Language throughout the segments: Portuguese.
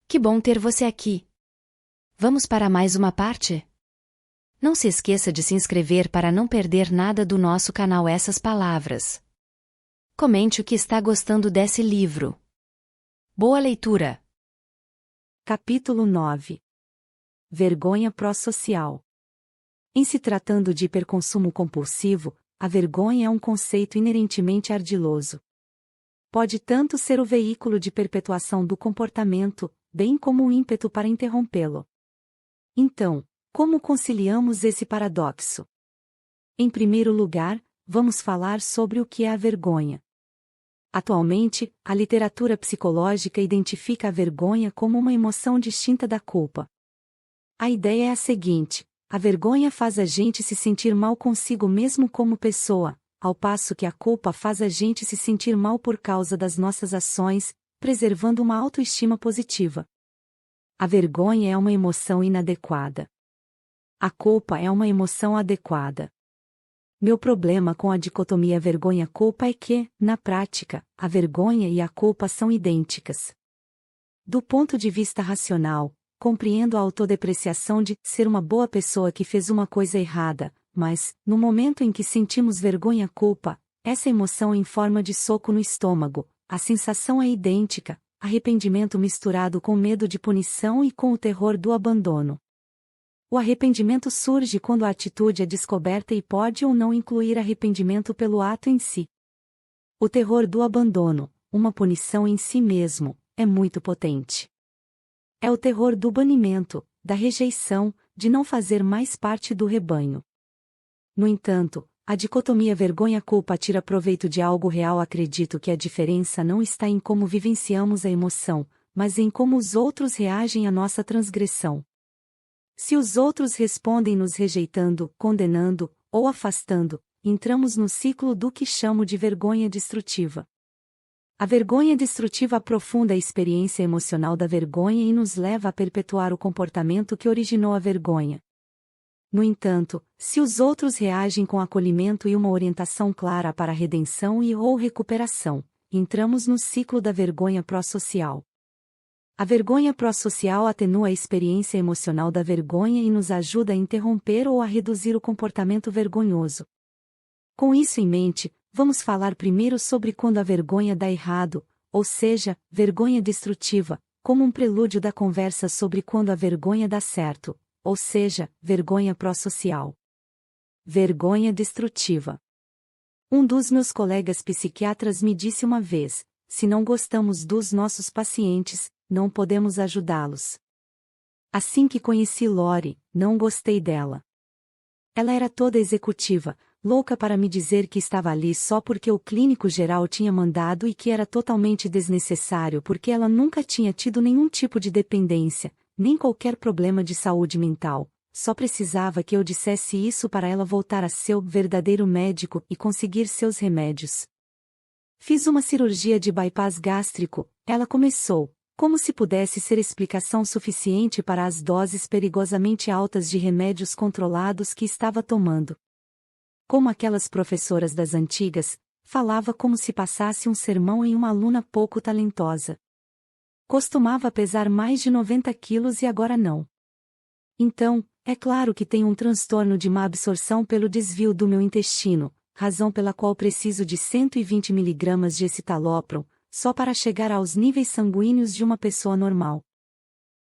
Que bom ter você aqui. Vamos para mais uma parte? Não se esqueça de se inscrever para não perder nada do nosso canal Essas Palavras. Comente o que está gostando desse livro. Boa leitura! Capítulo 9. Vergonha pró-social. Em se tratando de hiperconsumo compulsivo, a vergonha é um conceito inerentemente ardiloso. Pode tanto ser o veículo de perpetuação do comportamento, bem como o ímpeto para interrompê-lo. Então, como conciliamos esse paradoxo? Em primeiro lugar, vamos falar sobre o que é a vergonha. Atualmente, a literatura psicológica identifica a vergonha como uma emoção distinta da culpa. A ideia é a seguinte: a vergonha faz a gente se sentir mal consigo mesmo como pessoa, ao passo que a culpa faz a gente se sentir mal por causa das nossas ações, preservando uma autoestima positiva. A vergonha é uma emoção inadequada. A culpa é uma emoção adequada. Meu problema com a dicotomia vergonha-culpa é que, na prática, a vergonha e a culpa são idênticas. Do ponto de vista racional, compreendo a autodepreciação de ser uma boa pessoa que fez uma coisa errada, mas, no momento em que sentimos vergonha-culpa, essa emoção em forma de soco no estômago, a sensação é idêntica, arrependimento misturado com medo de punição e com o terror do abandono. O arrependimento surge quando a atitude é descoberta e pode ou não incluir arrependimento pelo ato em si. O terror do abandono, uma punição em si mesmo, é muito potente. É o terror do banimento, da rejeição, de não fazer mais parte do rebanho. No entanto, a dicotomia vergonha-culpa tira proveito de algo real. Acredito que a diferença não está em como vivenciamos a emoção, mas em como os outros reagem à nossa transgressão. Se os outros respondem nos rejeitando, condenando, ou afastando, entramos no ciclo do que chamo de vergonha destrutiva. A vergonha destrutiva aprofunda a experiência emocional da vergonha e nos leva a perpetuar o comportamento que originou a vergonha. No entanto, se os outros reagem com acolhimento e uma orientação clara para a redenção ou recuperação, entramos no ciclo da vergonha pró-social. A vergonha pró-social atenua a experiência emocional da vergonha e nos ajuda a interromper ou a reduzir o comportamento vergonhoso. Com isso em mente, vamos falar primeiro sobre quando a vergonha dá errado, ou seja, vergonha destrutiva, como um prelúdio da conversa sobre quando a vergonha dá certo, ou seja, vergonha pró-social. Vergonha destrutiva. Um dos meus colegas psiquiatras me disse uma vez: se não gostamos dos nossos pacientes, não podemos ajudá-los. Assim que conheci Lori, não gostei dela. Ela era toda executiva, louca para me dizer que estava ali só porque o clínico geral tinha mandado e que era totalmente desnecessário porque ela nunca tinha tido nenhum tipo de dependência, nem qualquer problema de saúde mental, só precisava que eu dissesse isso para ela voltar a ser o verdadeiro médico e conseguir seus remédios. Fiz uma cirurgia de bypass gástrico, ela começou, como se pudesse ser explicação suficiente para as doses perigosamente altas de remédios controlados que estava tomando. Como aquelas professoras das antigas, falava como se passasse um sermão em uma aluna pouco talentosa. Costumava pesar mais de 90 quilos e agora não. Então, é claro que tenho um transtorno de má absorção pelo desvio do meu intestino, razão pela qual preciso de 120 mg de escitalopram, só para chegar aos níveis sanguíneos de uma pessoa normal.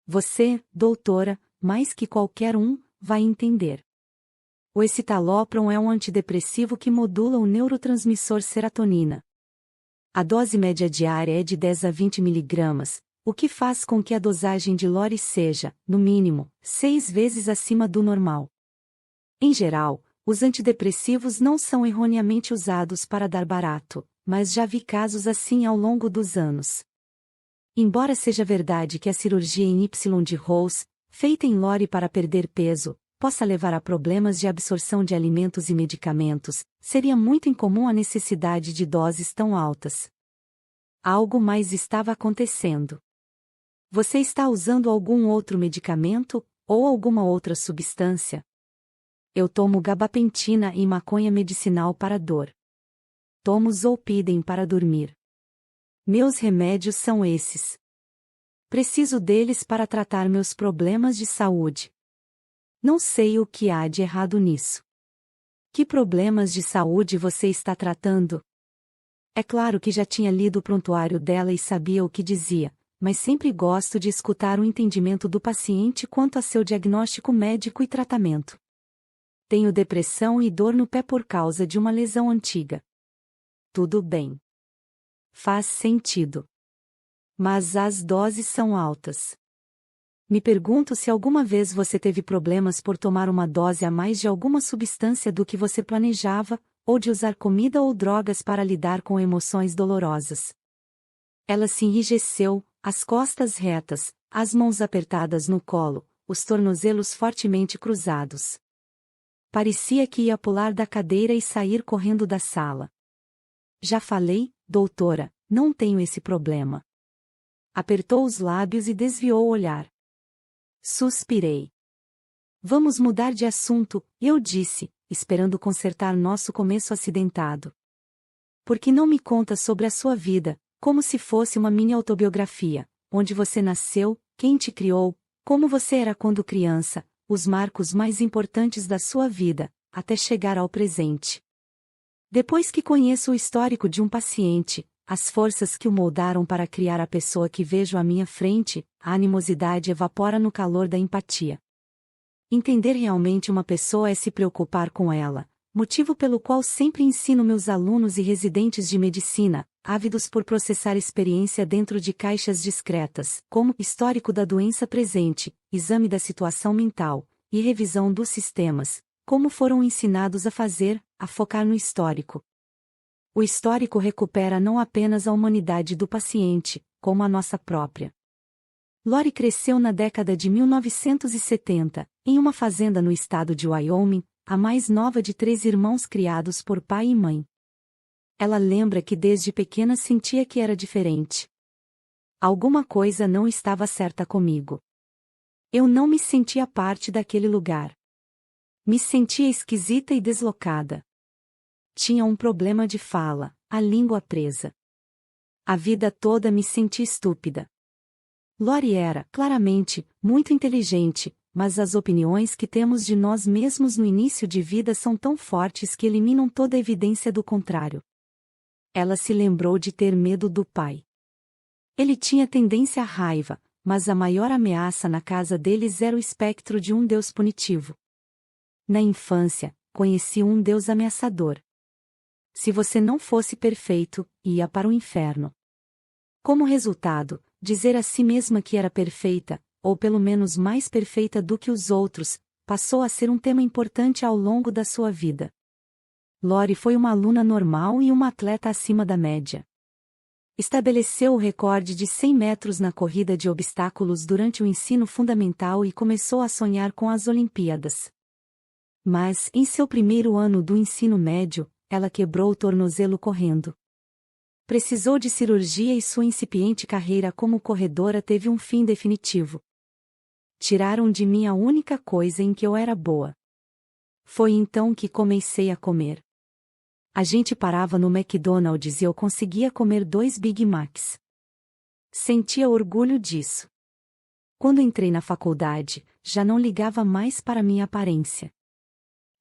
Você, doutora, mais que qualquer um, vai entender. O escitalopram é um antidepressivo que modula o neurotransmissor serotonina. A dose média diária é de 10 a 20 mg, o que faz com que a dosagem de Lori seja, no mínimo, 6 vezes acima do normal. Em geral, os antidepressivos não são erroneamente usados para dar barato, mas já vi casos assim ao longo dos anos. Embora seja verdade que a cirurgia em Y de Rose, feita em Lori para perder peso, possa levar a problemas de absorção de alimentos e medicamentos, seria muito incomum a necessidade de doses tão altas. Algo mais estava acontecendo. Você está usando algum outro medicamento, ou alguma outra substância? Eu tomo gabapentina e maconha medicinal para dor. Tomo Zolpidem para dormir. Meus remédios são esses. Preciso deles para tratar meus problemas de saúde. Não sei o que há de errado nisso. Que problemas de saúde você está tratando? É claro que já tinha lido o prontuário dela e sabia o que dizia, mas sempre gosto de escutar o entendimento do paciente quanto a seu diagnóstico médico e tratamento. Tenho depressão e dor no pé por causa de uma lesão antiga. Tudo bem. Faz sentido. Mas as doses são altas. Me pergunto se alguma vez você teve problemas por tomar uma dose a mais de alguma substância do que você planejava, ou de usar comida ou drogas para lidar com emoções dolorosas. Ela se enrijeceu, as costas retas, as mãos apertadas no colo, os tornozelos fortemente cruzados. Parecia que ia pular da cadeira e sair correndo da sala. Já falei, doutora, não tenho esse problema. Apertou os lábios e desviou o olhar. Suspirei. Vamos mudar de assunto, eu disse, esperando consertar nosso começo acidentado. Por que não me conta sobre a sua vida, como se fosse uma mini autobiografia, onde você nasceu, quem te criou, como você era quando criança, os marcos mais importantes da sua vida, até chegar ao presente. Depois que conheço o histórico de um paciente, as forças que o moldaram para criar a pessoa que vejo à minha frente, a animosidade evapora no calor da empatia. Entender realmente uma pessoa é se preocupar com ela, motivo pelo qual sempre ensino meus alunos e residentes de medicina, ávidos por processar experiência dentro de caixas discretas, como histórico da doença presente, exame da situação mental, e revisão dos sistemas, como foram ensinados a fazer, a focar no histórico. O histórico recupera não apenas a humanidade do paciente, como a nossa própria. Lori cresceu na década de 1970, em uma fazenda no estado de Wyoming, a mais nova de 3 irmãos criados por pai e mãe. Ela lembra que desde pequena sentia que era diferente. Alguma coisa não estava certa comigo. Eu não me sentia parte daquele lugar. Me sentia esquisita e deslocada. Tinha um problema de fala, a língua presa. A vida toda me senti estúpida. Lori era, claramente, muito inteligente, mas as opiniões que temos de nós mesmos no início de vida são tão fortes que eliminam toda a evidência do contrário. Ela se lembrou de ter medo do pai. Ele tinha tendência à raiva, mas a maior ameaça na casa deles era o espectro de um Deus punitivo. Na infância, conheci um Deus ameaçador. Se você não fosse perfeito, ia para o inferno. Como resultado, dizer a si mesma que era perfeita, ou pelo menos mais perfeita do que os outros, passou a ser um tema importante ao longo da sua vida. Lori foi uma aluna normal e uma atleta acima da média. Estabeleceu o recorde de 100 metros na corrida de obstáculos durante o ensino fundamental e começou a sonhar com as Olimpíadas. Mas, em seu primeiro ano do ensino médio, ela quebrou o tornozelo correndo. Precisou de cirurgia e sua incipiente carreira como corredora teve um fim definitivo. Tiraram de mim a única coisa em que eu era boa. Foi então que comecei a comer. A gente parava no McDonald's e eu conseguia comer 2 Big Macs. Sentia orgulho disso. Quando entrei na faculdade, já não ligava mais para minha aparência.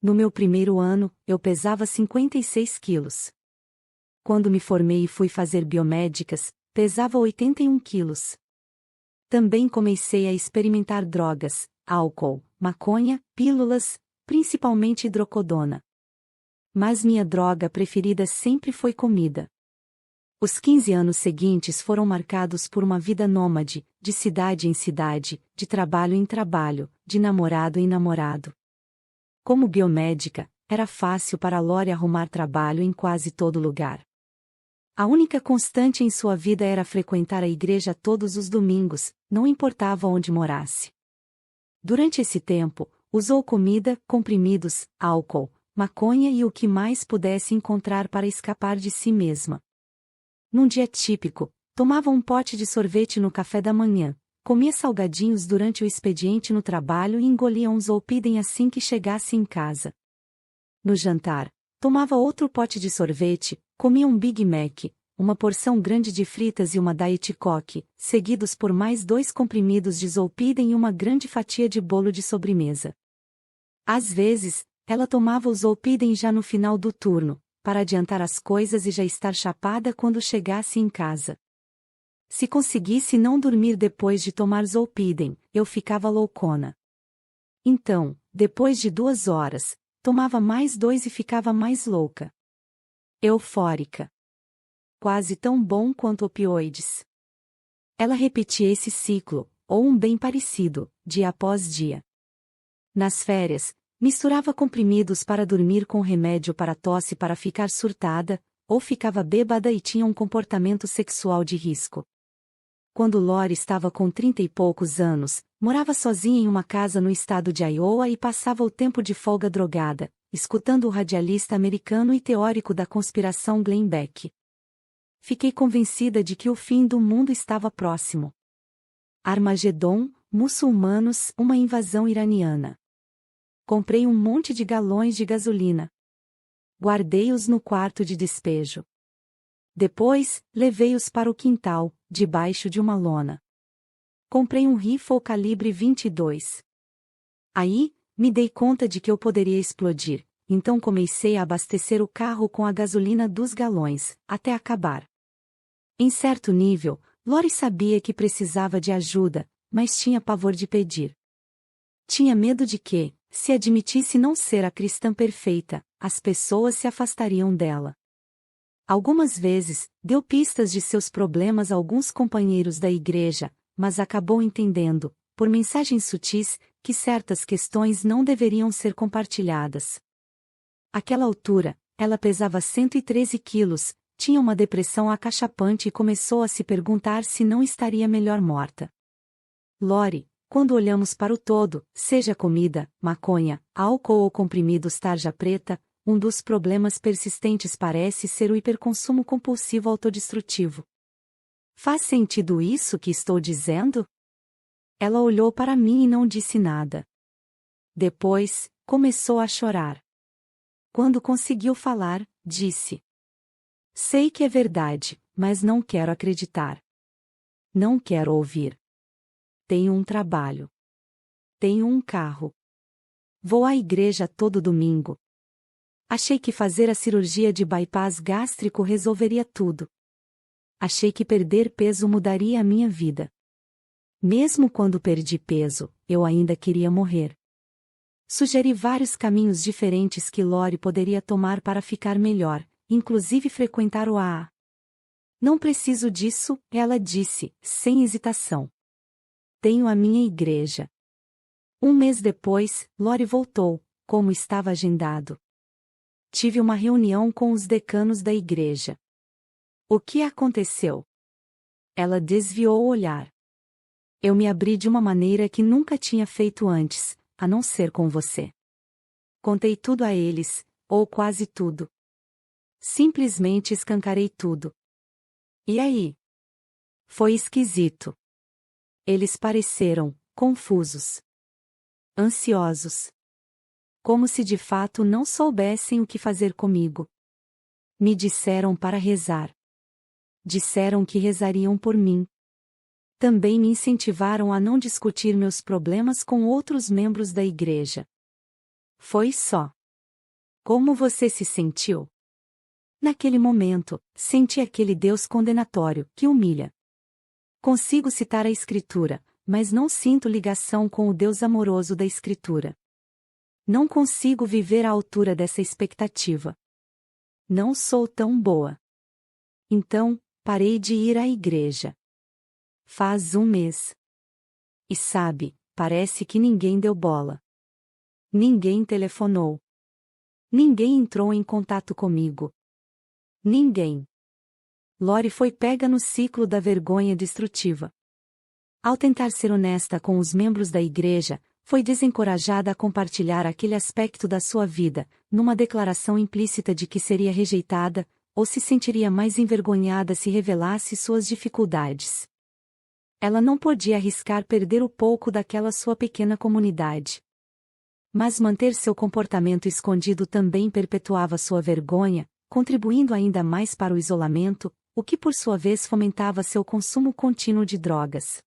No meu primeiro ano, eu pesava 56 quilos. Quando me formei e fui fazer biomédicas, pesava 81 quilos. Também comecei a experimentar drogas, álcool, maconha, pílulas, principalmente hidrocodona. Mas minha droga preferida sempre foi comida. Os 15 anos seguintes foram marcados por uma vida nômade, de cidade em cidade, de trabalho em trabalho, de namorado em namorado. Como biomédica, era fácil para Lori arrumar trabalho em quase todo lugar. A única constante em sua vida era frequentar a igreja todos os domingos, não importava onde morasse. Durante esse tempo, usou comida, comprimidos, álcool, maconha e o que mais pudesse encontrar para escapar de si mesma. Num dia típico, tomava um pote de sorvete no café da manhã, comia salgadinhos durante o expediente no trabalho e engolia um Zolpidem assim que chegasse em casa. No jantar, tomava outro pote de sorvete, comia um Big Mac, uma porção grande de fritas e uma Diet Coke, seguidos por mais 2 comprimidos de Zolpidem e uma grande fatia de bolo de sobremesa. Às vezes, ela tomava o Zolpidem já no final do turno, para adiantar as coisas e já estar chapada quando chegasse em casa. Se conseguisse não dormir depois de tomar Zolpidem, eu ficava loucona. Então, depois de 2 horas, tomava mais 2 e ficava mais louca. Eufórica. Quase tão bom quanto opioides. Ela repetia esse ciclo, ou um bem parecido, dia após dia. Nas férias, misturava comprimidos para dormir com remédio para tosse para ficar surtada, ou ficava bêbada e tinha um comportamento sexual de risco. Quando Lori estava com 30 e poucos anos, morava sozinha em uma casa no estado de Iowa e passava o tempo de folga drogada, escutando o radialista americano e teórico da conspiração Glenn Beck. Fiquei convencida de que o fim do mundo estava próximo. Armagedon, muçulmanos, uma invasão iraniana. Comprei um monte de galões de gasolina. Guardei-os no quarto de despejo. Depois, levei-os para o quintal, debaixo de uma lona. Comprei um rifle calibre 22. Aí, me dei conta de que eu poderia explodir, então comecei a abastecer o carro com a gasolina dos galões, até acabar. Em certo nível, Lori sabia que precisava de ajuda, mas tinha pavor de pedir. Tinha medo de que, se admitisse não ser a cristã perfeita, as pessoas se afastariam dela. Algumas vezes, deu pistas de seus problemas a alguns companheiros da igreja, mas acabou entendendo, por mensagens sutis, que certas questões não deveriam ser compartilhadas. Àquela altura, ela pesava 113 quilos, tinha uma depressão acachapante e começou a se perguntar se não estaria melhor morta. Lori, quando olhamos para o todo, seja comida, maconha, álcool ou comprimidos tarja preta, um dos problemas persistentes parece ser o hiperconsumo compulsivo autodestrutivo. Faz sentido isso que estou dizendo? Ela olhou para mim e não disse nada. Depois, começou a chorar. Quando conseguiu falar, disse: sei que é verdade, mas não quero acreditar. Não quero ouvir. Tenho um trabalho. Tenho um carro. Vou à igreja todo domingo. Achei que fazer a cirurgia de bypass gástrico resolveria tudo. Achei que perder peso mudaria a minha vida. Mesmo quando perdi peso, eu ainda queria morrer. Sugeri vários caminhos diferentes que Lori poderia tomar para ficar melhor, inclusive frequentar o AA. Não preciso disso, ela disse, sem hesitação. Tenho a minha igreja. Um mês depois, Lori voltou, como estava agendado. Tive uma reunião com os decanos da igreja. O que aconteceu? Ela desviou o olhar. Eu me abri de uma maneira que nunca tinha feito antes, a não ser com você. Contei tudo a eles, ou quase tudo. Simplesmente escancarei tudo. E aí? Foi esquisito. Eles pareceram confusos, ansiosos. Como se de fato não soubessem o que fazer comigo. Me disseram para rezar. Disseram que rezariam por mim. Também me incentivaram a não discutir meus problemas com outros membros da igreja. Foi só. Como você se sentiu? Naquele momento, senti aquele Deus condenatório, que humilha. Consigo citar a Escritura, mas não sinto ligação com o Deus amoroso da Escritura. Não consigo viver à altura dessa expectativa. Não sou tão boa. Então, parei de ir à igreja. Faz um mês. E sabe, parece que ninguém deu bola. Ninguém telefonou. Ninguém entrou em contato comigo. Ninguém. Lori foi pega no ciclo da vergonha destrutiva. Ao tentar ser honesta com os membros da igreja, foi desencorajada a compartilhar aquele aspecto da sua vida, numa declaração implícita de que seria rejeitada, ou se sentiria mais envergonhada se revelasse suas dificuldades. Ela não podia arriscar perder o pouco daquela sua pequena comunidade. Mas manter seu comportamento escondido também perpetuava sua vergonha, contribuindo ainda mais para o isolamento, o que por sua vez fomentava seu consumo contínuo de drogas.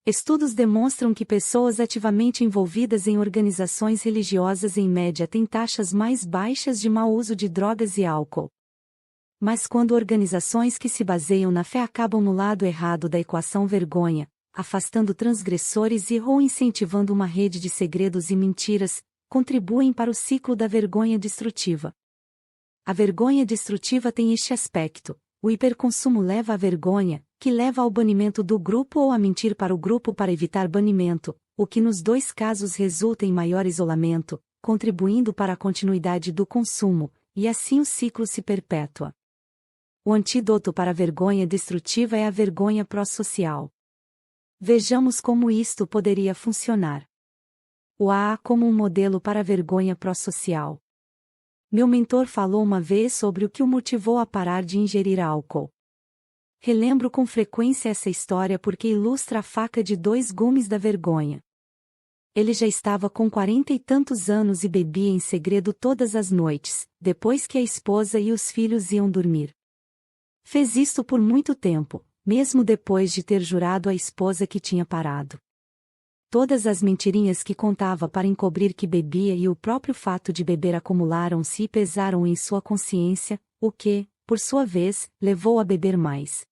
Estudos demonstram que pessoas ativamente envolvidas em organizações religiosas em média têm taxas mais baixas de mau uso de drogas e álcool. Mas quando organizações que se baseiam na fé acabam no lado errado da equação vergonha, afastando transgressores ou incentivando uma rede de segredos e mentiras, contribuem para o ciclo da vergonha destrutiva. A vergonha destrutiva tem este aspecto: o hiperconsumo leva à vergonha, que leva ao banimento do grupo ou a mentir para o grupo para evitar banimento, o que nos dois casos resulta em maior isolamento, contribuindo para a continuidade do consumo, e assim o ciclo se perpetua. O antídoto para a vergonha destrutiva é a vergonha pró-social. Vejamos como isto poderia funcionar. O AA como um modelo para a vergonha pró-social. Meu mentor falou uma vez sobre o que o motivou a parar de ingerir álcool. Relembro com frequência essa história porque ilustra a faca de dois gumes da vergonha. Ele já estava com 40 e tantos anos e bebia em segredo todas as noites, depois que a esposa e os filhos iam dormir. Fez isto por muito tempo, mesmo depois de ter jurado à esposa que tinha parado. Todas as mentirinhas que contava para encobrir que bebia e o próprio fato de beber acumularam-se e pesaram em sua consciência, o que, por sua vez, levou a beber mais.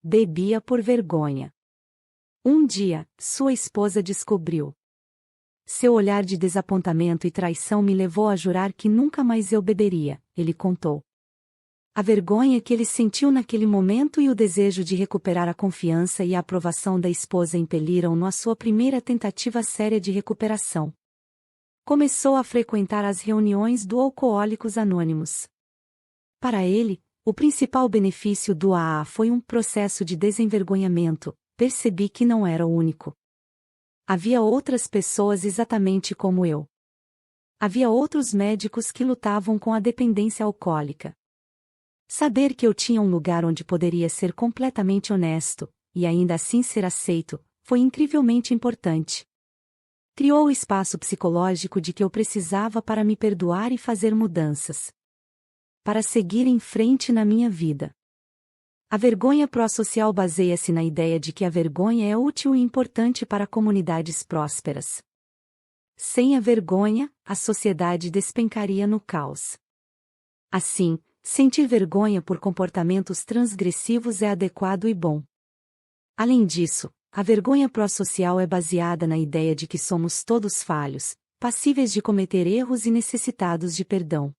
Bebia por vergonha. Um dia, sua esposa descobriu. Seu olhar de desapontamento e traição me levou a jurar que nunca mais eu beberia, ele contou. A vergonha que ele sentiu naquele momento e o desejo de recuperar a confiança e a aprovação da esposa impeliram-no à sua primeira tentativa séria de recuperação. Começou a frequentar as reuniões do Alcoólicos Anônimos. Para ele, o principal benefício do AA foi um processo de desenvergonhamento. Percebi que não era o único. Havia outras pessoas exatamente como eu. Havia outros médicos que lutavam com a dependência alcoólica. Saber que eu tinha um lugar onde poderia ser completamente honesto, e ainda assim ser aceito, foi incrivelmente importante. Criou o espaço psicológico de que eu precisava para me perdoar e fazer mudanças. Para seguir em frente na minha vida. A vergonha pró-social baseia-se na ideia de que a vergonha é útil e importante para comunidades prósperas. Sem a vergonha, a sociedade despencaria no caos. Assim, sentir vergonha por comportamentos transgressivos é adequado e bom. Além disso, a vergonha pró-social é baseada na ideia de que somos todos falhos, passíveis de cometer erros e necessitados de perdão.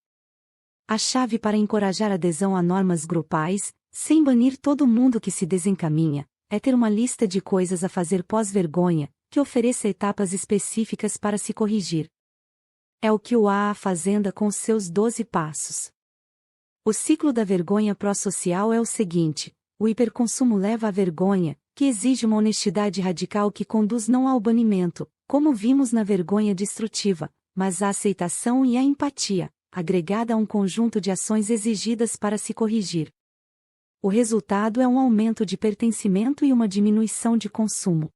A chave para encorajar a adesão a normas grupais, sem banir todo mundo que se desencaminha, é ter uma lista de coisas a fazer pós-vergonha, que ofereça etapas específicas para se corrigir. É o que o AA Fazenda com seus 12 passos. O ciclo da vergonha pró-social é o seguinte: o hiperconsumo leva à vergonha, que exige uma honestidade radical que conduz não ao banimento, como vimos na vergonha destrutiva, mas à aceitação e à empatia, agregada a um conjunto de ações exigidas para se corrigir. O resultado é um aumento de pertencimento e uma diminuição de consumo.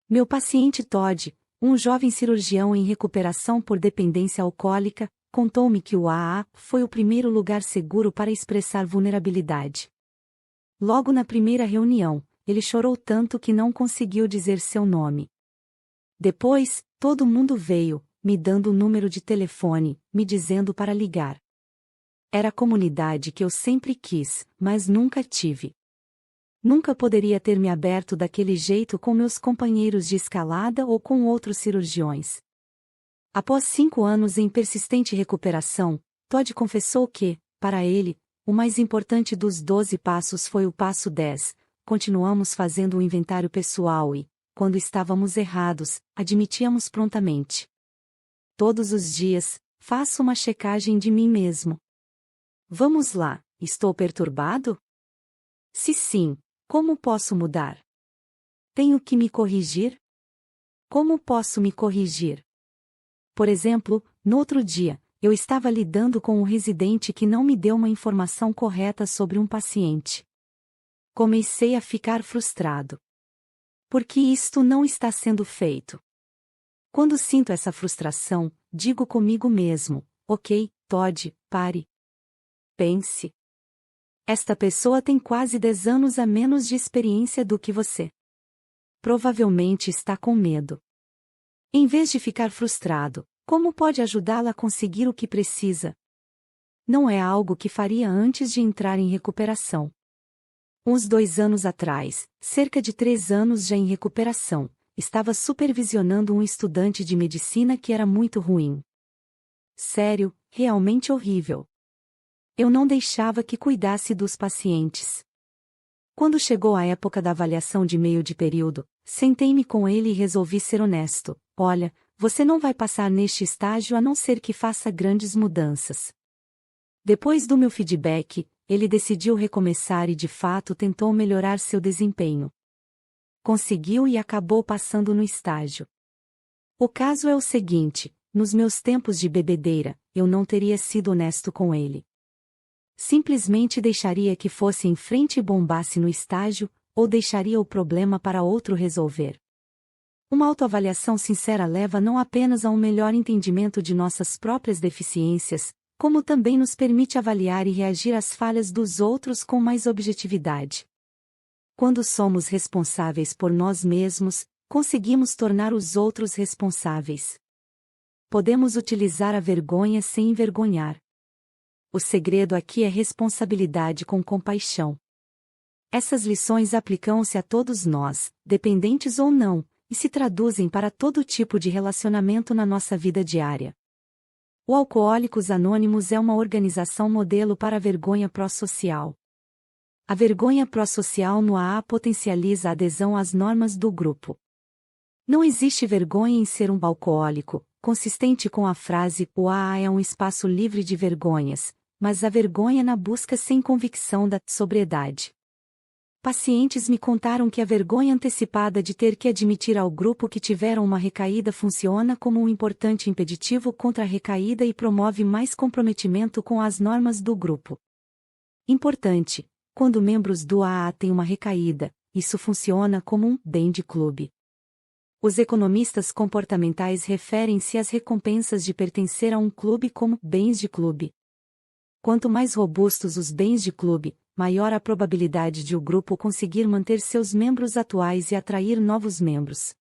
Meu paciente Todd, um jovem cirurgião em recuperação por dependência alcoólica, contou-me que o AA foi o primeiro lugar seguro para expressar vulnerabilidade. Logo na primeira reunião, ele chorou tanto que não conseguiu dizer seu nome. Depois, todo mundo veio, me dando o número de telefone, me dizendo para ligar. Era a comunidade que eu sempre quis, mas nunca tive. Nunca poderia ter me aberto daquele jeito com meus companheiros de escalada ou com outros cirurgiões. Após 5 anos em persistente recuperação, Todd confessou que, para ele, o mais importante dos 12 passos foi o passo 10. Continuamos fazendo um inventário pessoal e, quando estávamos errados, admitíamos prontamente. Todos os dias, faço uma checagem de mim mesmo. Vamos lá, estou perturbado? Se sim, como posso mudar? Tenho que me corrigir? Como posso me corrigir? Por exemplo, no outro dia, eu estava lidando com um residente que não me deu uma informação correta sobre um paciente. Comecei a ficar frustrado. Por que isto não está sendo feito? Quando sinto essa frustração, digo comigo mesmo: ok, Todd, pare. Pense. Esta pessoa tem quase 10 anos a menos de experiência do que você. Provavelmente está com medo. Em vez de ficar frustrado, como pode ajudá-la a conseguir o que precisa? Não é algo que faria antes de entrar em recuperação. Uns 2 anos atrás, cerca de 3 anos já em recuperação, estava supervisionando um estudante de medicina que era muito ruim. Sério, realmente horrível. Eu não deixava que cuidasse dos pacientes. Quando chegou a época da avaliação de meio de período, sentei-me com ele e resolvi ser honesto. Olha, você não vai passar neste estágio a não ser que faça grandes mudanças. Depois do meu feedback, ele decidiu recomeçar e de fato tentou melhorar seu desempenho. Conseguiu e acabou passando no estágio. O caso é o seguinte: nos meus tempos de bebedeira, eu não teria sido honesto com ele. Simplesmente deixaria que fosse em frente e bombasse no estágio, ou deixaria o problema para outro resolver. Uma autoavaliação sincera leva não apenas a um melhor entendimento de nossas próprias deficiências, como também nos permite avaliar e reagir às falhas dos outros com mais objetividade. Quando somos responsáveis por nós mesmos, conseguimos tornar os outros responsáveis. Podemos utilizar a vergonha sem envergonhar. O segredo aqui é responsabilidade com compaixão. Essas lições aplicam-se a todos nós, dependentes ou não, e se traduzem para todo tipo de relacionamento na nossa vida diária. O Alcoólicos Anônimos é uma organização modelo para a vergonha pró-social. A vergonha pró-social no AA potencializa a adesão às normas do grupo. Não existe vergonha em ser um alcoólico, consistente com a frase "o AA é um espaço livre de vergonhas", mas a vergonha na busca sem convicção da sobriedade. Pacientes me contaram que a vergonha antecipada de ter que admitir ao grupo que tiveram uma recaída funciona como um importante impeditivo contra a recaída e promove mais comprometimento com as normas do grupo. Importante: quando membros do AA têm uma recaída, isso funciona como um bem de clube. Os economistas comportamentais referem-se às recompensas de pertencer a um clube como bens de clube. Quanto mais robustos os bens de clube, maior a probabilidade de o grupo conseguir manter seus membros atuais e atrair novos membros.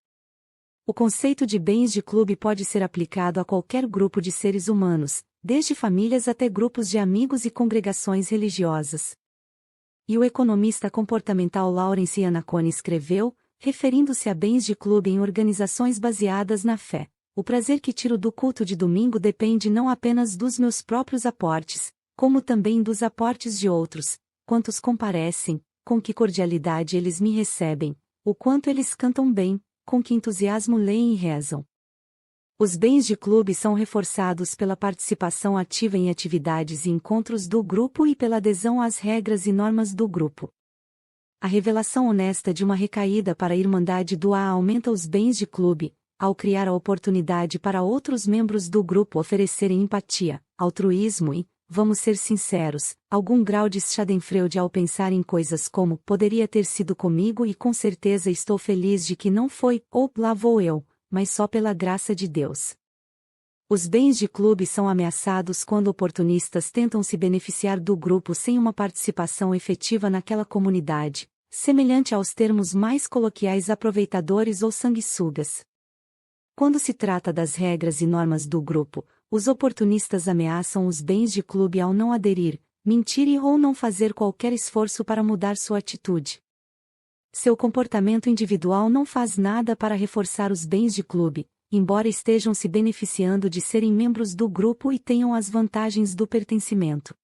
O conceito de bens de clube pode ser aplicado a qualquer grupo de seres humanos, desde famílias até grupos de amigos e congregações religiosas. E o economista comportamental Lawrence Iannacone escreveu, referindo-se a bens de clube em organizações baseadas na fé: o prazer que tiro do culto de domingo depende não apenas dos meus próprios aportes, como também dos aportes de outros, quantos comparecem, com que cordialidade eles me recebem, o quanto eles cantam bem, com que entusiasmo leem e rezam. Os bens de clube são reforçados pela participação ativa em atividades e encontros do grupo e pela adesão às regras e normas do grupo. A revelação honesta de uma recaída para a Irmandade do AA aumenta os bens de clube, ao criar a oportunidade para outros membros do grupo oferecerem empatia, altruísmo e, vamos ser sinceros, algum grau de schadenfreude ao pensar em coisas como "poderia ter sido comigo e com certeza estou feliz de que não foi", ou "lá vou eu, mas só pela graça de Deus". Os bens de clube são ameaçados quando oportunistas tentam se beneficiar do grupo sem uma participação efetiva naquela comunidade, semelhante aos termos mais coloquiais aproveitadores ou sanguessugas. Quando se trata das regras e normas do grupo, os oportunistas ameaçam os bens de clube ao não aderir, mentir ou não fazer qualquer esforço para mudar sua atitude. Seu comportamento individual não faz nada para reforçar os bens de clube, embora estejam se beneficiando de serem membros do grupo e tenham as vantagens do pertencimento.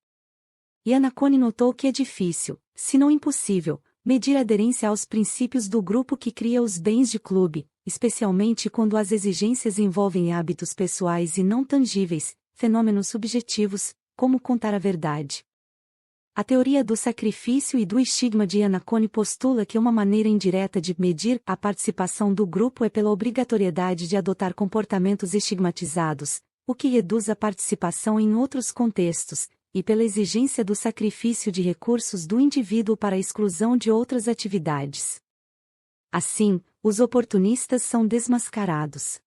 Iannacone notou que é difícil, se não impossível, medir a aderência aos princípios do grupo que cria os bens de clube, especialmente quando as exigências envolvem hábitos pessoais e não tangíveis, fenômenos subjetivos, como contar a verdade. A teoria do sacrifício e do estigma de Iannacone postula que uma maneira indireta de medir a participação do grupo é pela obrigatoriedade de adotar comportamentos estigmatizados, o que reduz a participação em outros contextos, e pela exigência do sacrifício de recursos do indivíduo para a exclusão de outras atividades. Assim, os oportunistas são desmascarados.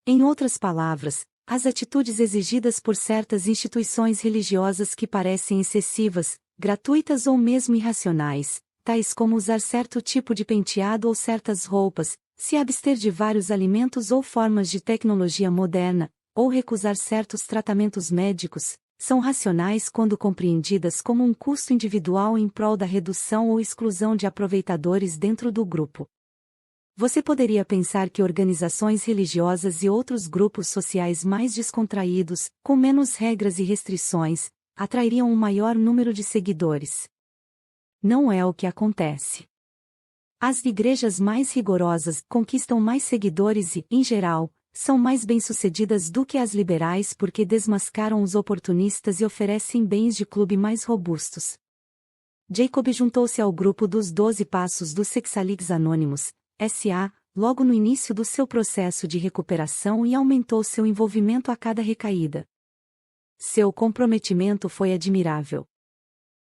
Em outras palavras, as atitudes exigidas por certas instituições religiosas que parecem excessivas, gratuitas ou mesmo irracionais, tais como usar certo tipo de penteado ou certas roupas, se abster de vários alimentos ou formas de tecnologia moderna, ou recusar certos tratamentos médicos, são racionais quando compreendidas como um custo individual em prol da redução ou exclusão de aproveitadores dentro do grupo. Você poderia pensar que organizações religiosas e outros grupos sociais mais descontraídos, com menos regras e restrições, atrairiam um maior número de seguidores. Não é o que acontece. As igrejas mais rigorosas conquistam mais seguidores e, em geral, são mais bem-sucedidas do que as liberais porque desmascaram os oportunistas e oferecem bens de clube mais robustos. Jacob juntou-se ao grupo dos 12 Passos dos Sexaligues Anônimos, S.A., logo no início do seu processo de recuperação e aumentou seu envolvimento a cada recaída. Seu comprometimento foi admirável.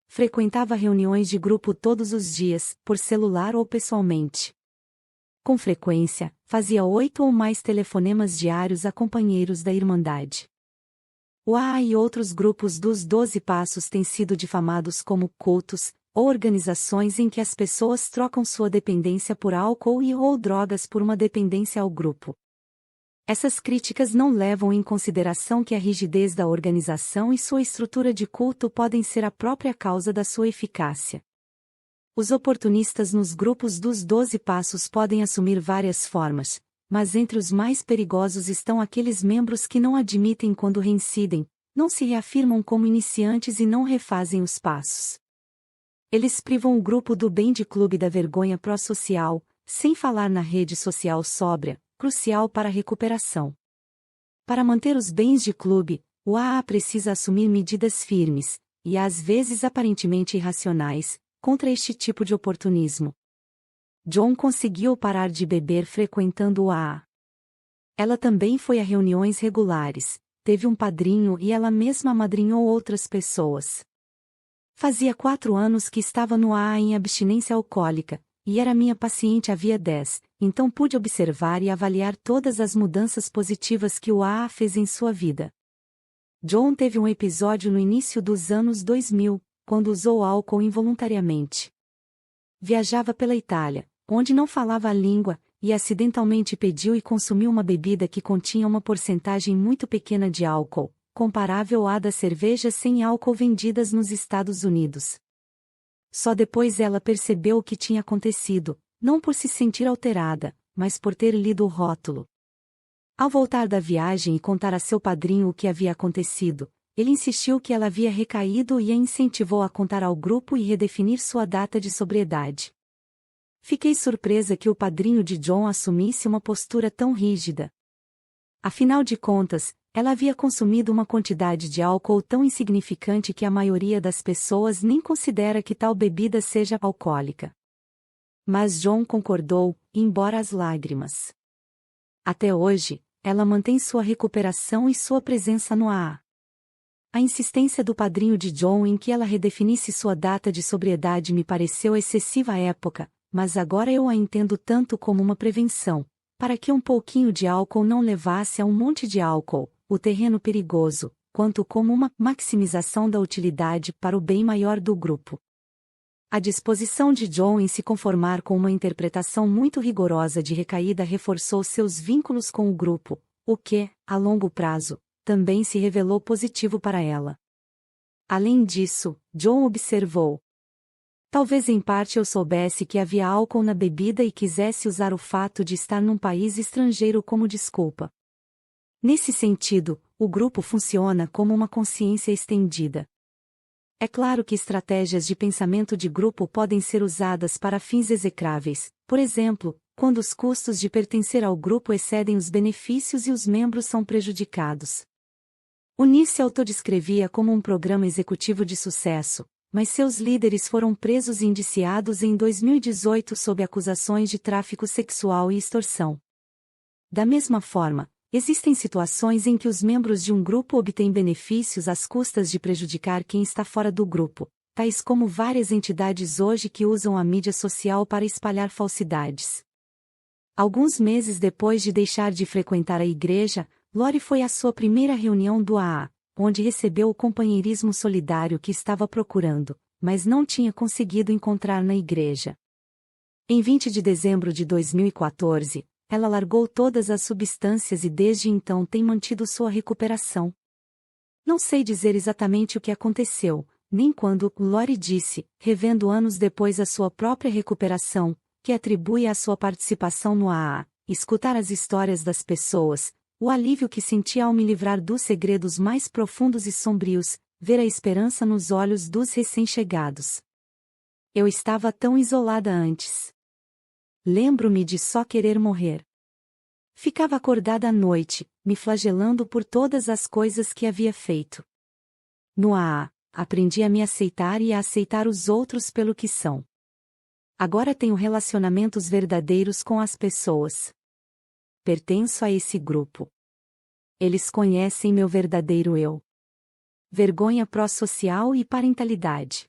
Frequentava reuniões de grupo todos os dias, por celular ou pessoalmente. Com frequência, fazia 8 ou mais telefonemas diários a companheiros da Irmandade. O AA e outros grupos dos 12 Passos têm sido difamados como cultos, ou organizações em que as pessoas trocam sua dependência por álcool ou drogas por uma dependência ao grupo. Essas críticas não levam em consideração que a rigidez da organização e sua estrutura de culto podem ser a própria causa da sua eficácia. Os oportunistas nos grupos dos 12 Passos podem assumir várias formas, mas entre os mais perigosos estão aqueles membros que não admitem quando reincidem, não se reafirmam como iniciantes e não refazem os passos. Eles privam o grupo do bem de clube da vergonha pró-social, sem falar na rede social sóbria, crucial para a recuperação. Para manter os bens de clube, o AA precisa assumir medidas firmes, e às vezes aparentemente irracionais, contra este tipo de oportunismo. John conseguiu parar de beber frequentando o AA. Ela também foi a reuniões regulares, teve um padrinho e ela mesma amadrinhou outras pessoas. Fazia 4 anos que estava no AA em abstinência alcoólica, e era minha paciente havia 10, então pude observar e avaliar todas as mudanças positivas que o AA fez em sua vida. John teve um episódio no início dos anos 2000, quando usou álcool involuntariamente. Viajava pela Itália, onde não falava a língua, e acidentalmente pediu e consumiu uma bebida que continha uma porcentagem muito pequena de álcool, comparável à das cervejas sem álcool vendidas nos Estados Unidos. Só depois ela percebeu o que tinha acontecido, não por se sentir alterada, mas por ter lido o rótulo. Ao voltar da viagem e contar a seu padrinho o que havia acontecido, ele insistiu que ela havia recaído e a incentivou a contar ao grupo e redefinir sua data de sobriedade. Fiquei surpresa que o padrinho de John assumisse uma postura tão rígida. Afinal de contas, ela havia consumido uma quantidade de álcool tão insignificante que a maioria das pessoas nem considera que tal bebida seja alcoólica. Mas John concordou, embora as lágrimas. Até hoje, ela mantém sua recuperação e sua presença no AA. A insistência do padrinho de John em que ela redefinisse sua data de sobriedade me pareceu excessiva à época, mas agora eu a entendo tanto como uma prevenção, para que um pouquinho de álcool não levasse a um monte de álcool, o terreno perigoso, quanto como uma maximização da utilidade para o bem maior do grupo. A disposição de John em se conformar com uma interpretação muito rigorosa de recaída reforçou seus vínculos com o grupo, o que, a longo prazo, também se revelou positivo para ela. Além disso, John observou: talvez em parte eu soubesse que havia álcool na bebida e quisesse usar o fato de estar num país estrangeiro como desculpa. Nesse sentido, o grupo funciona como uma consciência estendida. É claro que estratégias de pensamento de grupo podem ser usadas para fins execráveis, por exemplo, quando os custos de pertencer ao grupo excedem os benefícios e os membros são prejudicados. Unir se autodescrevia como um programa executivo de sucesso, mas seus líderes foram presos e indiciados em 2018 sob acusações de tráfico sexual e extorsão. Da mesma forma, existem situações em que os membros de um grupo obtêm benefícios às custas de prejudicar quem está fora do grupo, tais como várias entidades hoje que usam a mídia social para espalhar falsidades. Alguns meses depois de deixar de frequentar a igreja, Lori foi à sua primeira reunião do AA, onde recebeu o companheirismo solidário que estava procurando, mas não tinha conseguido encontrar na igreja. Em 20 de dezembro de 2014, ela largou todas as substâncias e desde então tem mantido sua recuperação. Não sei dizer exatamente o que aconteceu, nem quando Lori disse, revendo anos depois a sua própria recuperação, que atribui à sua participação no AA, escutar as histórias das pessoas, o alívio que senti ao me livrar dos segredos mais profundos e sombrios, ver a esperança nos olhos dos recém-chegados. Eu estava tão isolada antes. Lembro-me de só querer morrer. Ficava acordada à noite, me flagelando por todas as coisas que havia feito. No AA, aprendi a me aceitar e a aceitar os outros pelo que são. Agora tenho relacionamentos verdadeiros com as pessoas. Pertenço a esse grupo. Eles conhecem meu verdadeiro eu. Vergonha pró-social e parentalidade.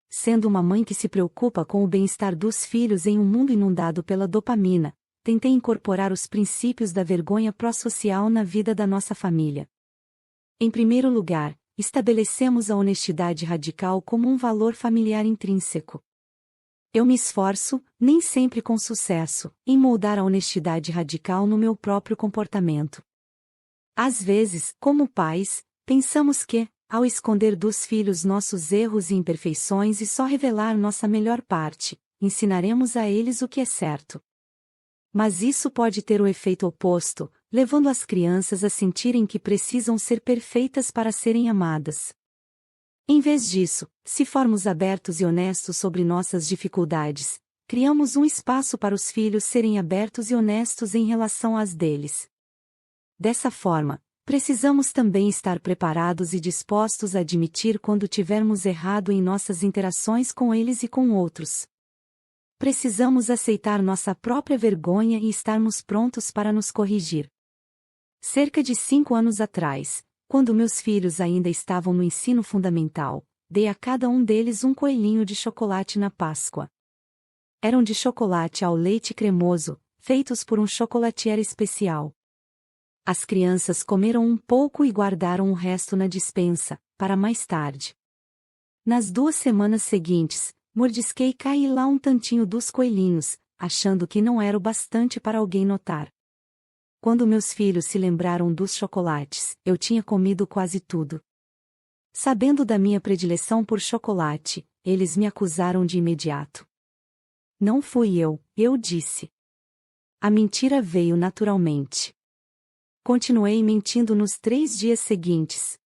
Sendo uma mãe que se preocupa com o bem-estar dos filhos em um mundo inundado pela dopamina, tentei incorporar os princípios da vergonha pró-social na vida da nossa família. Em primeiro lugar, estabelecemos a honestidade radical como um valor familiar intrínseco. Eu me esforço, nem sempre com sucesso, em moldar a honestidade radical no meu próprio comportamento. Às vezes, como pais, pensamos que, ao esconder dos filhos nossos erros e imperfeições e só revelar nossa melhor parte, ensinaremos a eles o que é certo. Mas isso pode ter o efeito oposto, levando as crianças a sentirem que precisam ser perfeitas para serem amadas. Em vez disso, se formos abertos e honestos sobre nossas dificuldades, criamos um espaço para os filhos serem abertos e honestos em relação às deles. Dessa forma, precisamos também estar preparados e dispostos a admitir quando tivermos errado em nossas interações com eles e com outros. Precisamos aceitar nossa própria vergonha e estarmos prontos para nos corrigir. Cerca de 5 anos atrás, quando meus filhos ainda estavam no ensino fundamental, dei a cada um deles um coelhinho de chocolate na Páscoa. Eram de chocolate ao leite cremoso, feitos por um chocolatier especial. As crianças comeram um pouco e guardaram o resto na despensa, para mais tarde. Nas 2 semanas seguintes, mordisquei e caí lá um tantinho dos coelhinhos, achando que não era o bastante para alguém notar. Quando meus filhos se lembraram dos chocolates, eu tinha comido quase tudo. Sabendo da minha predileção por chocolate, eles me acusaram de imediato. Não fui eu disse. A mentira veio naturalmente. Continuei mentindo nos 3 dias seguintes.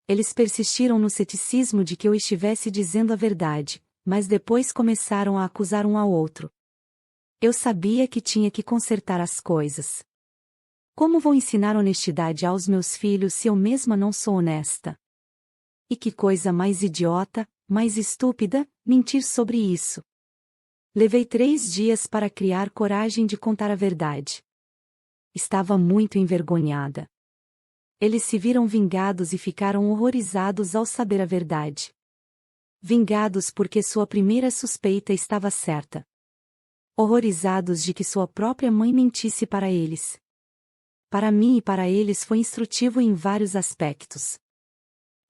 Eles persistiram no ceticismo de que eu estivesse dizendo a verdade, mas depois começaram a acusar um ao outro. Eu sabia que tinha que consertar as coisas. Como vou ensinar honestidade aos meus filhos se eu mesma não sou honesta? E que coisa mais idiota, mais estúpida, mentir sobre isso. Levei 3 dias para criar coragem de contar a verdade. Estava muito envergonhada. Eles se viram vingados e ficaram horrorizados ao saber a verdade. Vingados porque sua primeira suspeita estava certa. Horrorizados de que sua própria mãe mentisse para eles. Para mim e para eles foi instrutivo em vários aspectos.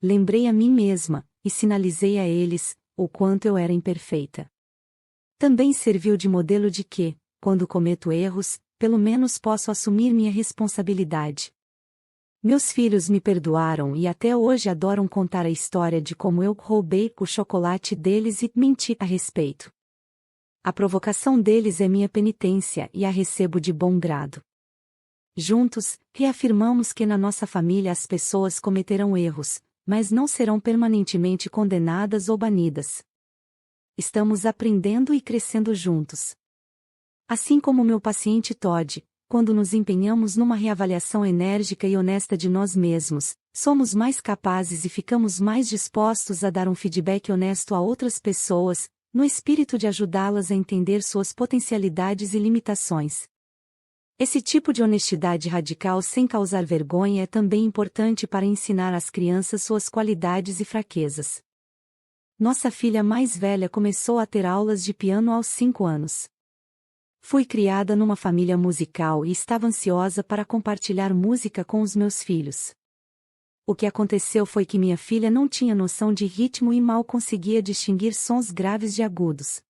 Lembrei a mim mesma, e sinalizei a eles, o quanto eu era imperfeita. Também serviu de modelo de que, quando cometo erros, pelo menos posso assumir minha responsabilidade. Meus filhos me perdoaram e até hoje adoram contar a história de como eu roubei o chocolate deles e menti a respeito. A provocação deles é minha penitência e a recebo de bom grado. Juntos, reafirmamos que na nossa família as pessoas cometerão erros, mas não serão permanentemente condenadas ou banidas. Estamos aprendendo e crescendo juntos. Assim como meu paciente Todd, quando nos empenhamos numa reavaliação enérgica e honesta de nós mesmos, somos mais capazes e ficamos mais dispostos a dar um feedback honesto a outras pessoas, no espírito de ajudá-las a entender suas potencialidades e limitações. Esse tipo de honestidade radical sem causar vergonha é também importante para ensinar às crianças suas qualidades e fraquezas. Nossa filha mais velha começou a ter aulas de piano aos 5 anos. Fui criada numa família musical e estava ansiosa para compartilhar música com os meus filhos. O que aconteceu foi que minha filha não tinha noção de ritmo e mal conseguia distinguir sons graves de agudos.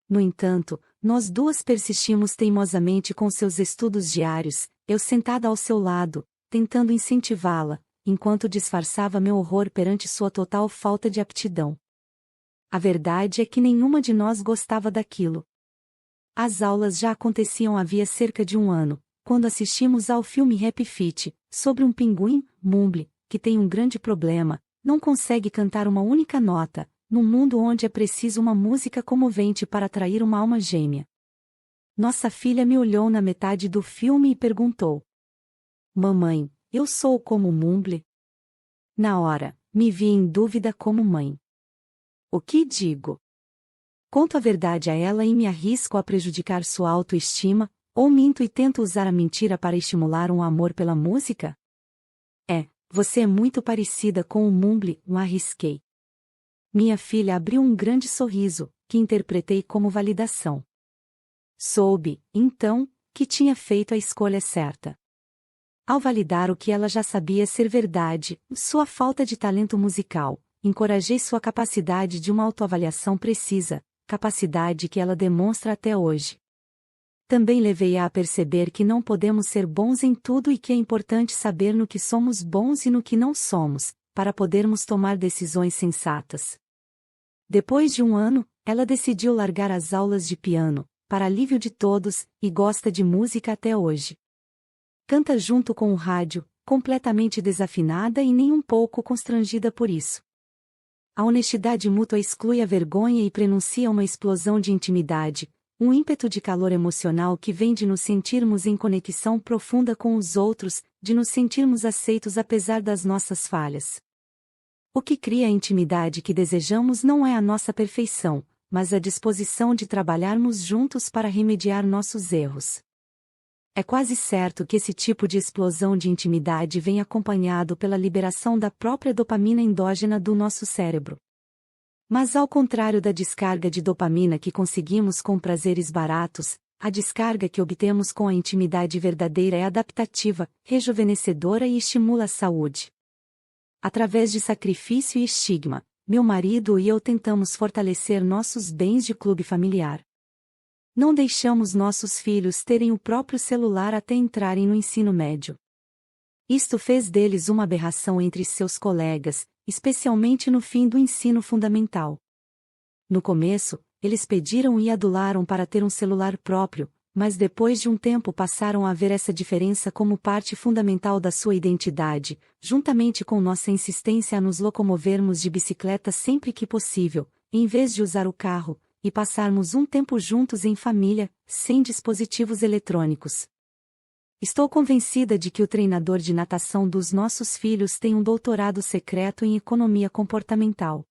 No entanto, nós duas persistimos teimosamente com seus estudos diários, eu sentada ao seu lado, tentando incentivá-la, enquanto disfarçava meu horror perante sua total falta de aptidão. A verdade é que nenhuma de nós gostava daquilo. As aulas já aconteciam havia cerca de um ano, quando assistimos ao filme Happy Feet, sobre um pinguim, Mumble, que tem um grande problema, não consegue cantar uma única nota, num mundo onde é preciso uma música comovente para atrair uma alma gêmea. Nossa filha me olhou na metade do filme e perguntou: Mamãe, eu sou como Mumble? Na hora, me vi em dúvida como mãe. O que digo? Conto a verdade a ela e me arrisco a prejudicar sua autoestima, ou minto e tento usar a mentira para estimular um amor pela música? Você é muito parecida com o Mumble, arrisquei. Minha filha abriu um grande sorriso, que interpretei como validação. Soube, então, que tinha feito a escolha certa. Ao validar o que ela já sabia ser verdade, sua falta de talento musical, encorajei sua capacidade de uma autoavaliação precisa, capacidade que ela demonstra até hoje. Também levei-a a perceber que não podemos ser bons em tudo e que é importante saber no que somos bons e no que não somos, para podermos tomar decisões sensatas. Depois de um ano, ela decidiu largar as aulas de piano, para alívio de todos, e gosta de música até hoje. Canta junto com o rádio, completamente desafinada e nem um pouco constrangida por isso. A honestidade mútua exclui a vergonha e prenuncia uma explosão de intimidade, um ímpeto de calor emocional que vem de nos sentirmos em conexão profunda com os outros, de nos sentirmos aceitos apesar das nossas falhas. O que cria a intimidade que desejamos não é a nossa perfeição, mas a disposição de trabalharmos juntos para remediar nossos erros. É quase certo que esse tipo de explosão de intimidade vem acompanhado pela liberação da própria dopamina endógena do nosso cérebro. Mas ao contrário da descarga de dopamina que conseguimos com prazeres baratos, a descarga que obtemos com a intimidade verdadeira é adaptativa, rejuvenescedora e estimula a saúde. Através de sacrifício e estigma, meu marido e eu tentamos fortalecer nossos bens de clube familiar. Não deixamos nossos filhos terem o próprio celular até entrarem no ensino médio. Isto fez deles uma aberração entre seus colegas, especialmente no fim do ensino fundamental. No começo, eles pediram e adularam para ter um celular próprio, mas depois de um tempo passaram a ver essa diferença como parte fundamental da sua identidade, juntamente com nossa insistência a nos locomovermos de bicicleta sempre que possível, em vez de usar o carro, e passarmos um tempo juntos em família, sem dispositivos eletrônicos. Estou convencida de que o treinador de natação dos nossos filhos tem um doutorado secreto em economia comportamental.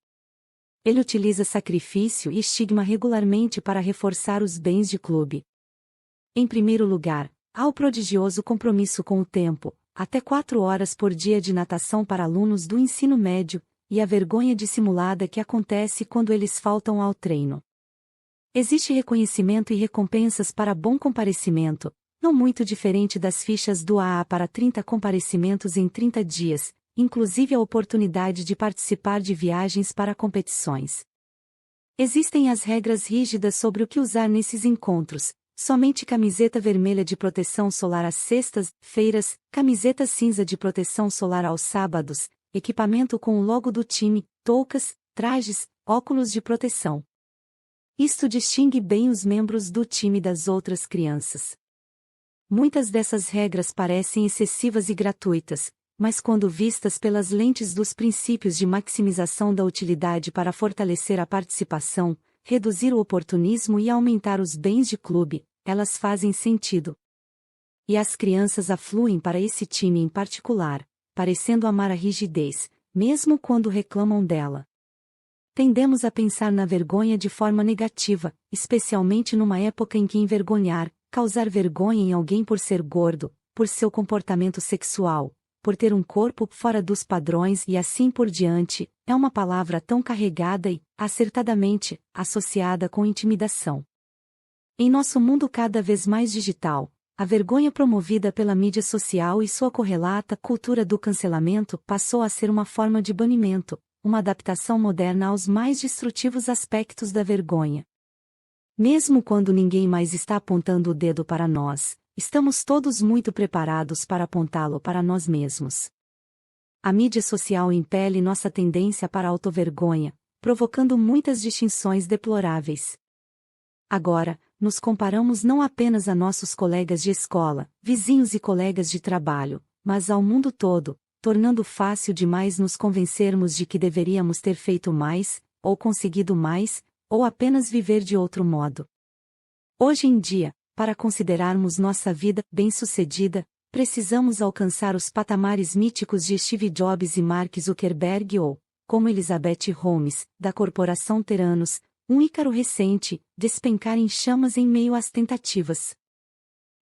Ele utiliza sacrifício e estigma regularmente para reforçar os bens de clube. Em primeiro lugar, há o prodigioso compromisso com o tempo, até 4 horas por dia de natação para alunos do ensino médio, e a vergonha dissimulada que acontece quando eles faltam ao treino. Existe reconhecimento e recompensas para bom comparecimento, não muito diferente das fichas do AA para 30 comparecimentos em 30 dias, inclusive a oportunidade de participar de viagens para competições. Existem as regras rígidas sobre o que usar nesses encontros, somente camiseta vermelha de proteção solar às sextas-feiras, camiseta cinza de proteção solar aos sábados, equipamento com o logo do time, toucas, trajes, óculos de proteção. Isto distingue bem os membros do time das outras crianças. Muitas dessas regras parecem excessivas e gratuitas, mas quando vistas pelas lentes dos princípios de maximização da utilidade para fortalecer a participação, reduzir o oportunismo e aumentar os bens de clube, elas fazem sentido. E as crianças afluem para esse time em particular, parecendo amar a rigidez, mesmo quando reclamam dela. Tendemos a pensar na vergonha de forma negativa, especialmente numa época em que envergonhar, causar vergonha em alguém por ser gordo, por seu comportamento sexual, por ter um corpo fora dos padrões e assim por diante, é uma palavra tão carregada e, acertadamente, associada com intimidação. Em nosso mundo cada vez mais digital, a vergonha promovida pela mídia social e sua correlata cultura do cancelamento passou a ser uma forma de banimento, uma adaptação moderna aos mais destrutivos aspectos da vergonha. Mesmo quando ninguém mais está apontando o dedo para nós, estamos todos muito preparados para apontá-lo para nós mesmos. A mídia social impele nossa tendência para a autovergonha, provocando muitas distinções deploráveis. Agora, nos comparamos não apenas a nossos colegas de escola, vizinhos e colegas de trabalho, mas ao mundo todo, tornando fácil demais nos convencermos de que deveríamos ter feito mais, ou conseguido mais, ou apenas viver de outro modo. Hoje em dia, para considerarmos nossa vida bem-sucedida, precisamos alcançar os patamares míticos de Steve Jobs e Mark Zuckerberg ou, como Elizabeth Holmes, da corporação Theranos, um Ícaro recente, despencar em chamas em meio às tentativas.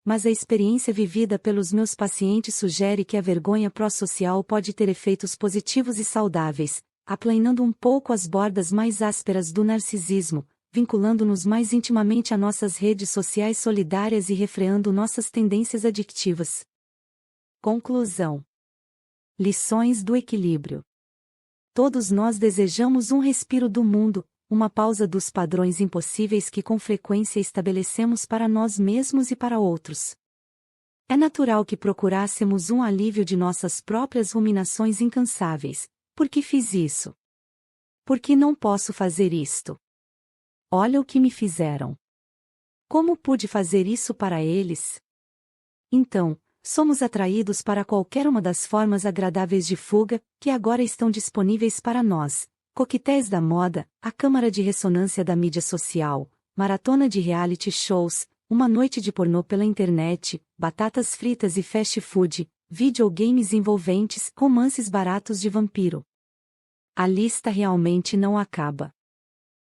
Mas a experiência vivida pelos meus pacientes sugere que a vergonha pró-social pode ter efeitos positivos e saudáveis, aplanando um pouco as bordas mais ásperas do narcisismo, vinculando-nos mais intimamente a nossas redes sociais solidárias e refreando nossas tendências adictivas. Conclusão. Lições do equilíbrio. Todos nós desejamos um respiro do mundo, uma pausa dos padrões impossíveis que com frequência estabelecemos para nós mesmos e para outros. É natural que procurássemos um alívio de nossas próprias ruminações incansáveis. Por que fiz isso? Por que não posso fazer isto? Olha o que me fizeram. Como pude fazer isso para eles? Então, somos atraídos para qualquer uma das formas agradáveis de fuga, que agora estão disponíveis para nós. Coquetéis da moda, a câmara de ressonância da mídia social, maratona de reality shows, uma noite de pornô pela internet, batatas fritas e fast food, videogames envolventes, romances baratos de vampiro. A lista realmente não acaba.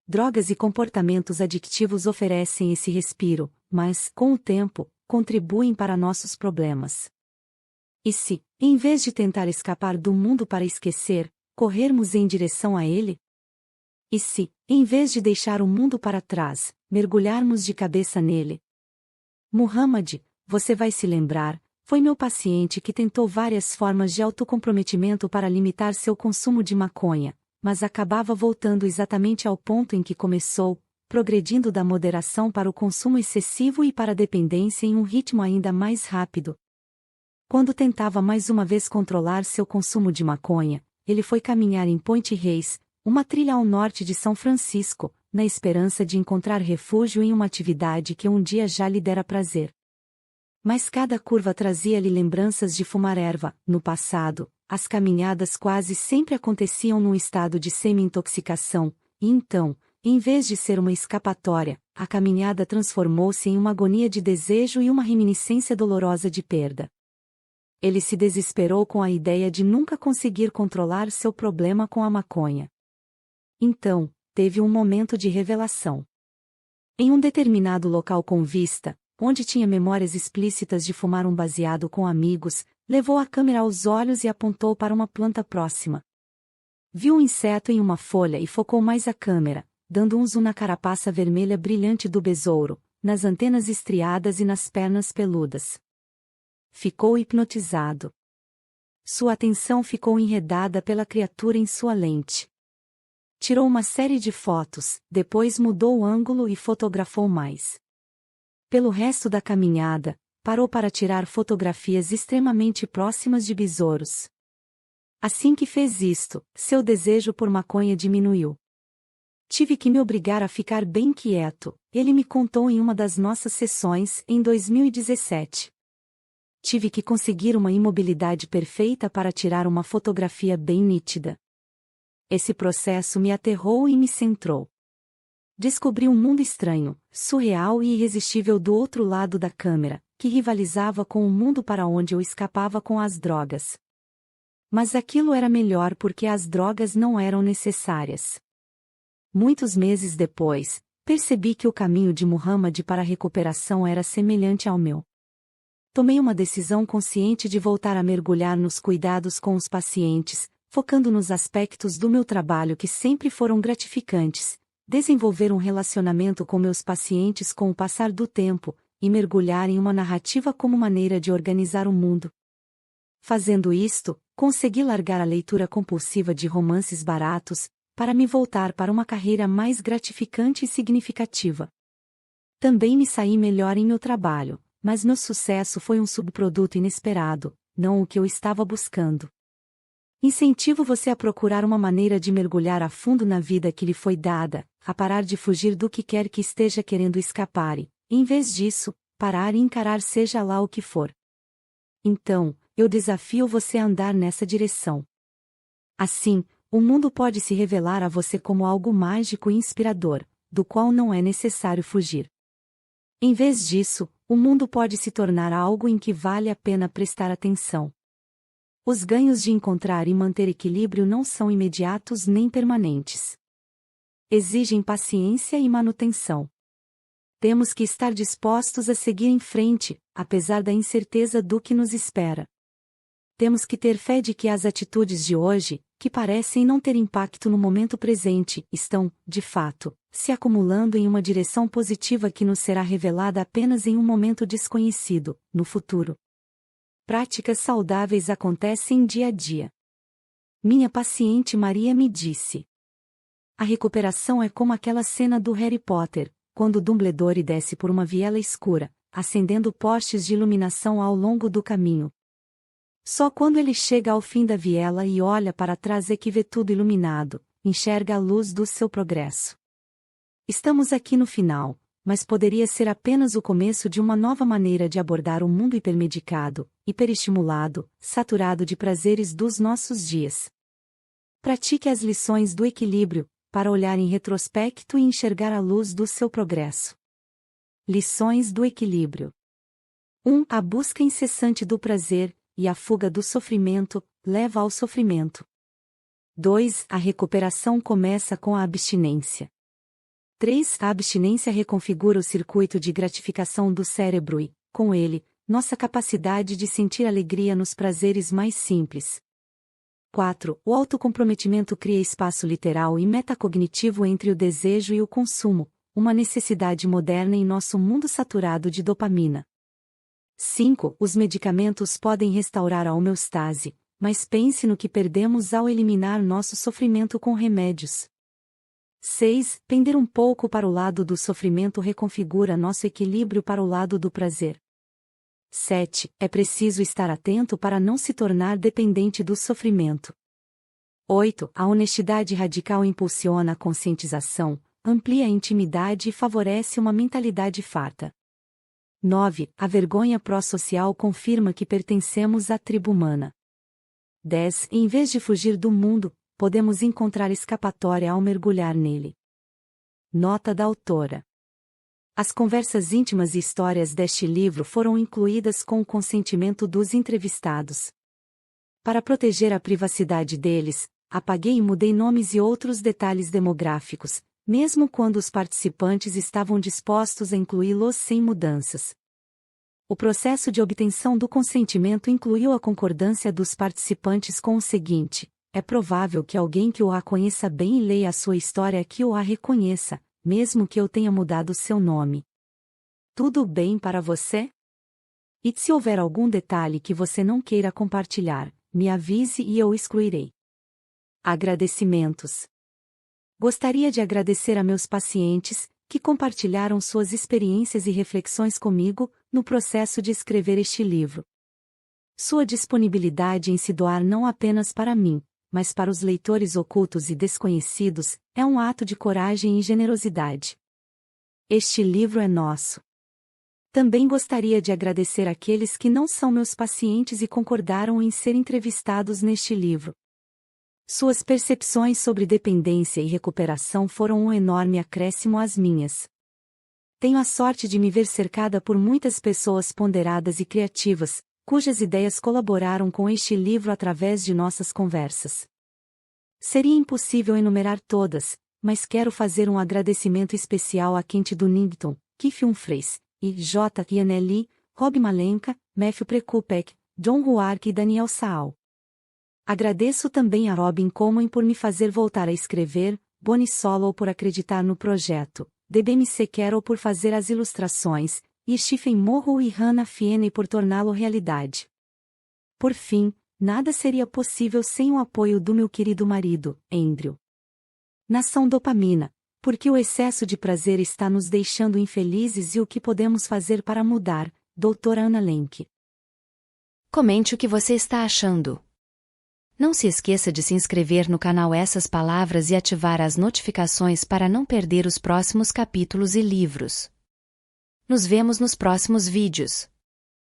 Drogas e comportamentos adictivos oferecem esse respiro, mas, com o tempo, contribuem para nossos problemas. E se, em vez de tentar escapar do mundo para esquecer, corrermos em direção a ele? E se, em vez de deixar o mundo para trás, mergulharmos de cabeça nele? Muhammad, você vai se lembrar, foi meu paciente que tentou várias formas de autocomprometimento para limitar seu consumo de maconha, mas acabava voltando exatamente ao ponto em que começou, progredindo da moderação para o consumo excessivo e para a dependência em um ritmo ainda mais rápido. Quando tentava mais uma vez controlar seu consumo de maconha, ele foi caminhar em Point Reyes, uma trilha ao norte de São Francisco, na esperança de encontrar refúgio em uma atividade que um dia já lhe dera prazer. Mas cada curva trazia-lhe lembranças de fumar erva. No passado, as caminhadas quase sempre aconteciam num estado de semi-intoxicação, e então, em vez de ser uma escapatória, a caminhada transformou-se em uma agonia de desejo e uma reminiscência dolorosa de perda. Ele se desesperou com a ideia de nunca conseguir controlar seu problema com a maconha. Então, teve um momento de revelação. Em um determinado local com vista, onde tinha memórias explícitas de fumar um baseado com amigos, levou a câmera aos olhos e apontou para uma planta próxima. Viu um inseto em uma folha e focou mais a câmera, dando um zoom na carapaça vermelha brilhante do besouro, nas antenas estriadas e nas pernas peludas. Ficou hipnotizado. Sua atenção ficou enredada pela criatura em sua lente. Tirou uma série de fotos, depois mudou o ângulo e fotografou mais. Pelo resto da caminhada, parou para tirar fotografias extremamente próximas de besouros. Assim que fez isto, seu desejo por maconha diminuiu. Tive que me obrigar a ficar bem quieto, ele me contou em uma das nossas sessões, em 2017. Tive que conseguir uma imobilidade perfeita para tirar uma fotografia bem nítida. Esse processo me aterrou e me centrou. Descobri um mundo estranho, surreal e irresistível do outro lado da câmera, que rivalizava com o mundo para onde eu escapava com as drogas. Mas aquilo era melhor porque as drogas não eram necessárias. Muitos meses depois, percebi que o caminho de Muhammad para a recuperação era semelhante ao meu. Tomei uma decisão consciente de voltar a mergulhar nos cuidados com os pacientes, focando nos aspectos do meu trabalho que sempre foram gratificantes, desenvolver um relacionamento com meus pacientes com o passar do tempo, e mergulhar em uma narrativa como maneira de organizar o mundo. Fazendo isto, consegui largar a leitura compulsiva de romances baratos, para me voltar para uma carreira mais gratificante e significativa. Também me saí melhor em meu trabalho, mas meu sucesso foi um subproduto inesperado, não o que eu estava buscando. Incentivo você a procurar uma maneira de mergulhar a fundo na vida que lhe foi dada, a parar de fugir do que quer que esteja querendo escapar e, em vez disso, parar e encarar seja lá o que for. Então, eu desafio você a andar nessa direção. Assim, o mundo pode se revelar a você como algo mágico e inspirador, do qual não é necessário fugir. Em vez disso, o mundo pode se tornar algo em que vale a pena prestar atenção. Os ganhos de encontrar e manter equilíbrio não são imediatos nem permanentes. Exigem paciência e manutenção. Temos que estar dispostos a seguir em frente, apesar da incerteza do que nos espera. Temos que ter fé de que as atitudes de hoje, que parecem não ter impacto no momento presente, estão, de fato, se acumulando em uma direção positiva que nos será revelada apenas em um momento desconhecido, no futuro. Práticas saudáveis acontecem dia a dia. Minha paciente Maria me disse. A recuperação é como aquela cena do Harry Potter, quando Dumbledore desce por uma viela escura, acendendo postes de iluminação ao longo do caminho. Só quando ele chega ao fim da viela e olha para trás é que vê tudo iluminado, enxerga a luz do seu progresso. Estamos aqui no final, mas poderia ser apenas o começo de uma nova maneira de abordar o mundo hipermedicado, hiperestimulado, saturado de prazeres dos nossos dias. Pratique as lições do equilíbrio, para olhar em retrospecto e enxergar a luz do seu progresso. Lições do equilíbrio. 1. A busca incessante do prazer, e a fuga do sofrimento, leva ao sofrimento. 2. A recuperação começa com a abstinência. 3. A abstinência reconfigura o circuito de gratificação do cérebro e, com ele, nossa capacidade de sentir alegria nos prazeres mais simples. 4. O autocomprometimento cria espaço literal e metacognitivo entre o desejo e o consumo, uma necessidade moderna em nosso mundo saturado de dopamina. 5. Os medicamentos podem restaurar a homeostase, mas pense no que perdemos ao eliminar nosso sofrimento com remédios. 6. Pender um pouco para o lado do sofrimento reconfigura nosso equilíbrio para o lado do prazer. 7. É preciso estar atento para não se tornar dependente do sofrimento. 8. A honestidade radical impulsiona a conscientização, amplia a intimidade e favorece uma mentalidade farta. 9. A vergonha pró-social confirma que pertencemos à tribo humana. 10. Em vez de fugir do mundo, podemos encontrar escapatória ao mergulhar nele. Nota da autora. As conversas íntimas e histórias deste livro foram incluídas com o consentimento dos entrevistados. Para proteger a privacidade deles, apaguei e mudei nomes e outros detalhes demográficos, mesmo quando os participantes estavam dispostos a incluí-los sem mudanças. O processo de obtenção do consentimento incluiu a concordância dos participantes com o seguinte: é provável que alguém que o conheça bem e leia a sua história que o reconheça, mesmo que eu tenha mudado seu nome. Tudo bem para você? E se houver algum detalhe que você não queira compartilhar, me avise e eu excluirei. Agradecimentos. Gostaria de agradecer a meus pacientes, que compartilharam suas experiências e reflexões comigo, no processo de escrever este livro. Sua disponibilidade em se doar não apenas para mim, mas para os leitores ocultos e desconhecidos, é um ato de coragem e generosidade. Este livro é nosso. Também gostaria de agradecer àqueles que não são meus pacientes e concordaram em ser entrevistados neste livro. Suas percepções sobre dependência e recuperação foram um enorme acréscimo às minhas. Tenho a sorte de me ver cercada por muitas pessoas ponderadas e criativas, cujas ideias colaboraram com este livro através de nossas conversas. Seria impossível enumerar todas, mas quero fazer um agradecimento especial a Kent Dunnington, Keith Humphreys, e J. Iannelli, Rob Malenka, Matthew Prekupek, John Huark e Daniel Saal. Agradeço também a Robin Coleman por me fazer voltar a escrever, Bonnie Solow por acreditar no projeto, DBMC Carroll por fazer as ilustrações, e Stephen Morrow e Hannah Finney por torná-lo realidade. Por fim, nada seria possível sem o apoio do meu querido marido, Andrew. Nação Dopamina, porque o excesso de prazer está nos deixando infelizes e o que podemos fazer para mudar, Doutora Ana Lenk. Comente o que você está achando. Não se esqueça de se inscrever no canal Essas Palavras e ativar as notificações para não perder os próximos capítulos e livros. Nos vemos nos próximos vídeos.